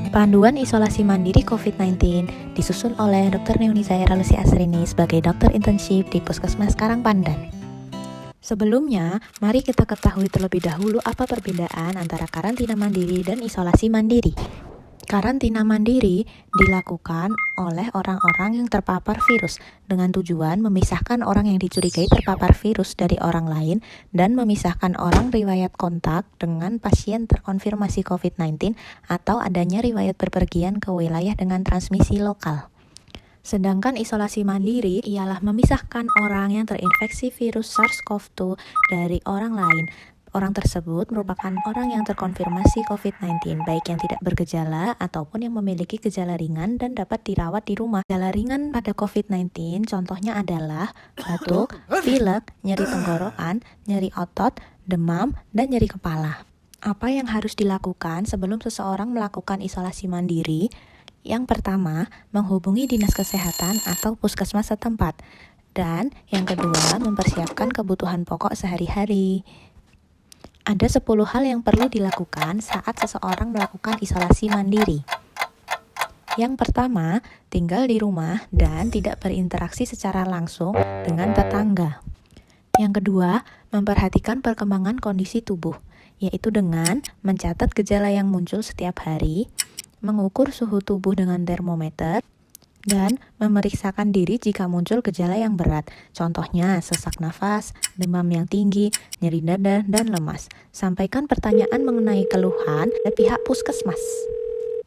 Panduan Isolasi Mandiri COVID-19 disusun oleh Dr. Neuni Zaira Lucy Asrini sebagai dokter internship di Puskesmas Karangpandan. Sebelumnya, mari kita ketahui terlebih dahulu apa perbedaan antara karantina mandiri dan isolasi mandiri. Karantina mandiri dilakukan oleh orang-orang yang terpapar virus dengan tujuan memisahkan orang yang dicurigai terpapar virus dari orang lain dan memisahkan orang riwayat kontak dengan pasien terkonfirmasi COVID-19 atau adanya riwayat berpergian ke wilayah dengan transmisi lokal. Sedangkan isolasi mandiri ialah memisahkan orang yang terinfeksi virus SARS-CoV-2 dari orang lain. Orang tersebut merupakan orang yang terkonfirmasi COVID-19, baik yang tidak bergejala ataupun yang memiliki gejala ringan dan dapat dirawat di rumah. Gejala ringan pada COVID-19 contohnya adalah batuk, pilek, nyeri tenggorokan, nyeri otot, demam, dan nyeri kepala. Apa yang harus dilakukan sebelum seseorang melakukan isolasi mandiri? Yang pertama, menghubungi dinas kesehatan atau puskesmas setempat. Dan yang kedua, mempersiapkan kebutuhan pokok sehari-hari. Ada 10 hal yang perlu dilakukan saat seseorang melakukan isolasi mandiri. Yang pertama, tinggal di rumah dan tidak berinteraksi secara langsung dengan tetangga. Yang kedua, memperhatikan perkembangan kondisi tubuh, yaitu dengan mencatat gejala yang muncul setiap hari, mengukur suhu tubuh dengan termometer, dan memeriksakan diri jika muncul gejala yang berat, contohnya sesak nafas, demam yang tinggi, nyeri dada, dan lemas. Sampaikan pertanyaan mengenai keluhan ke pihak puskesmas.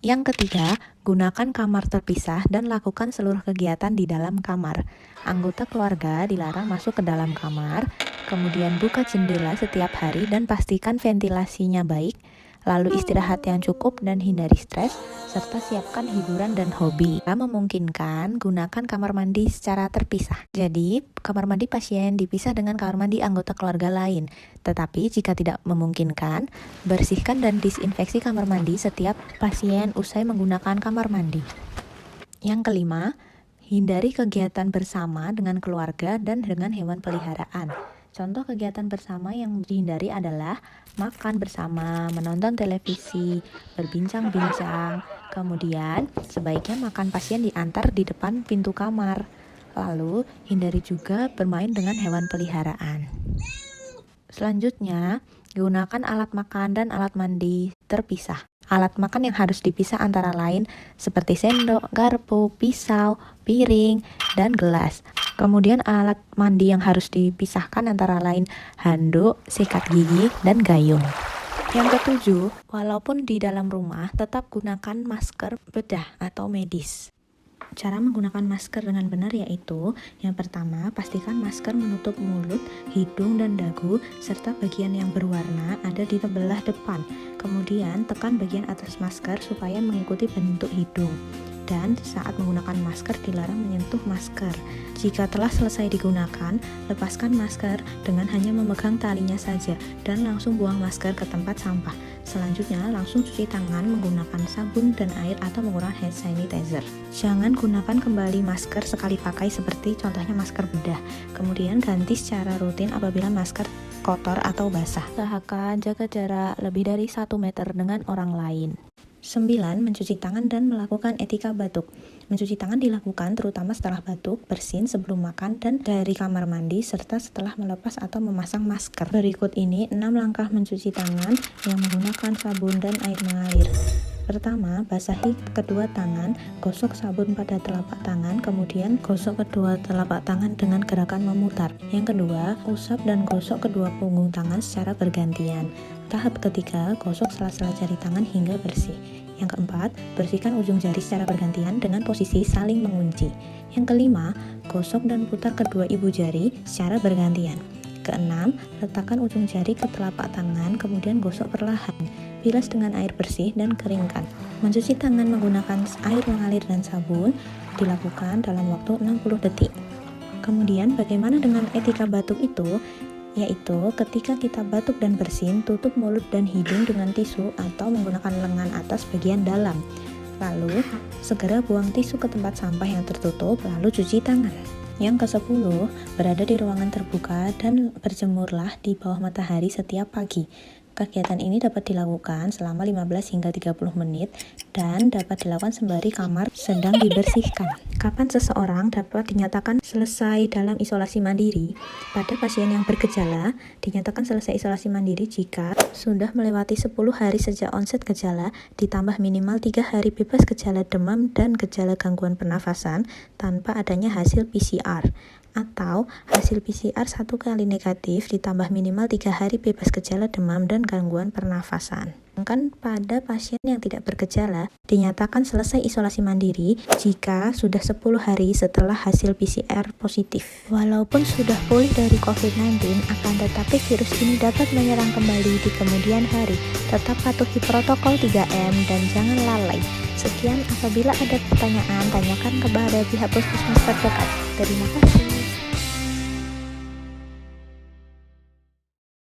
Yang ketiga, gunakan kamar terpisah dan lakukan seluruh kegiatan di dalam kamar. Anggota keluarga dilarang masuk ke dalam kamar, kemudian buka jendela setiap hari dan pastikan ventilasinya baik. Lalu istirahat yang cukup dan hindari stres, serta siapkan hiburan dan hobi. Jika memungkinkan, gunakan kamar mandi secara terpisah. Jadi, kamar mandi pasien dipisah dengan kamar mandi anggota keluarga lain. Tetapi, jika tidak memungkinkan, bersihkan dan disinfeksi kamar mandi setiap pasien usai menggunakan kamar mandi. Yang kelima, hindari kegiatan bersama dengan keluarga dan dengan hewan peliharaan. Contoh kegiatan bersama yang dihindari adalah makan bersama, menonton televisi, berbincang-bincang. Kemudian, sebaiknya makan pasien diantar di depan pintu kamar. Lalu, hindari juga bermain dengan hewan peliharaan. Selanjutnya, gunakan alat makan dan alat mandi terpisah. Alat makan yang harus dipisah antara lain seperti sendok, garpu, pisau, piring, dan gelas. Kemudian alat mandi yang harus dipisahkan antara lain handuk, sikat gigi, dan gayung. Yang ketujuh, walaupun di dalam rumah, tetap gunakan masker bedah atau medis. Cara menggunakan masker dengan benar yaitu, yang pertama, pastikan masker menutup mulut, hidung, dan dagu, serta bagian yang berwarna ada di sebelah depan. Kemudian, tekan bagian atas masker supaya mengikuti bentuk hidung. Dan saat menggunakan masker dilarang menyentuh masker. Jika telah selesai digunakan, lepaskan masker dengan hanya memegang talinya saja dan langsung buang masker ke tempat sampah. Selanjutnya, langsung cuci tangan menggunakan sabun dan air atau menggunakan hand sanitizer. Jangan gunakan kembali masker sekali pakai seperti contohnya masker bedah. Kemudian ganti secara rutin apabila masker kotor atau basah. Usahakan jaga jarak lebih dari 1 meter dengan orang lain. 9. Mencuci tangan dan melakukan etika batuk. Mencuci tangan dilakukan terutama setelah batuk, bersin, sebelum makan, dan dari kamar mandi, serta setelah melepas atau memasang masker. Berikut ini 6 langkah mencuci tangan yang menggunakan sabun dan air mengalir. Pertama, basahi kedua tangan, gosok sabun pada telapak tangan, kemudian gosok kedua telapak tangan dengan gerakan memutar. Yang kedua, usap dan gosok kedua punggung tangan secara bergantian. Tahap ketiga, gosok sela-sela jari tangan hingga bersih. Yang keempat, bersihkan ujung jari secara bergantian dengan posisi saling mengunci. Yang kelima, gosok dan putar kedua ibu jari secara bergantian. Keenam, letakkan ujung jari ke telapak tangan, kemudian gosok perlahan. Bilas dengan air bersih dan keringkan. Mencuci tangan menggunakan air mengalir dan sabun dilakukan dalam waktu 60 detik. Kemudian bagaimana dengan etika batuk itu? Yaitu ketika kita batuk dan bersin, tutup mulut dan hidung dengan tisu atau menggunakan lengan atas bagian dalam. Lalu, segera buang tisu ke tempat sampah yang tertutup, lalu cuci tangan. Yang ke-10, berada di ruangan terbuka dan berjemurlah di bawah matahari setiap pagi. Kegiatan ini dapat dilakukan selama 15 hingga 30 menit dan dapat dilakukan sembari kamar sedang dibersihkan. Kapan seseorang dapat dinyatakan selesai dalam isolasi mandiri? Pada pasien yang bergejala, dinyatakan selesai isolasi mandiri jika sudah melewati 10 hari sejak onset gejala, ditambah minimal 3 hari bebas gejala demam dan gejala gangguan pernafasan tanpa adanya hasil PCR. Atau hasil PCR 1 kali negatif ditambah minimal 3 hari bebas gejala demam dan gangguan pernafasan. Sedangkan pada pasien yang tidak bergejala, dinyatakan selesai isolasi mandiri jika sudah 10 hari setelah hasil PCR positif. Walaupun sudah pulih dari COVID-19, akan tetapi virus ini dapat menyerang kembali di kemudian hari. Tetap patuhi protokol 3M dan jangan lalai. Sekian, apabila ada pertanyaan, tanyakan kepada pihak puskesmas terdekat. Terima kasih.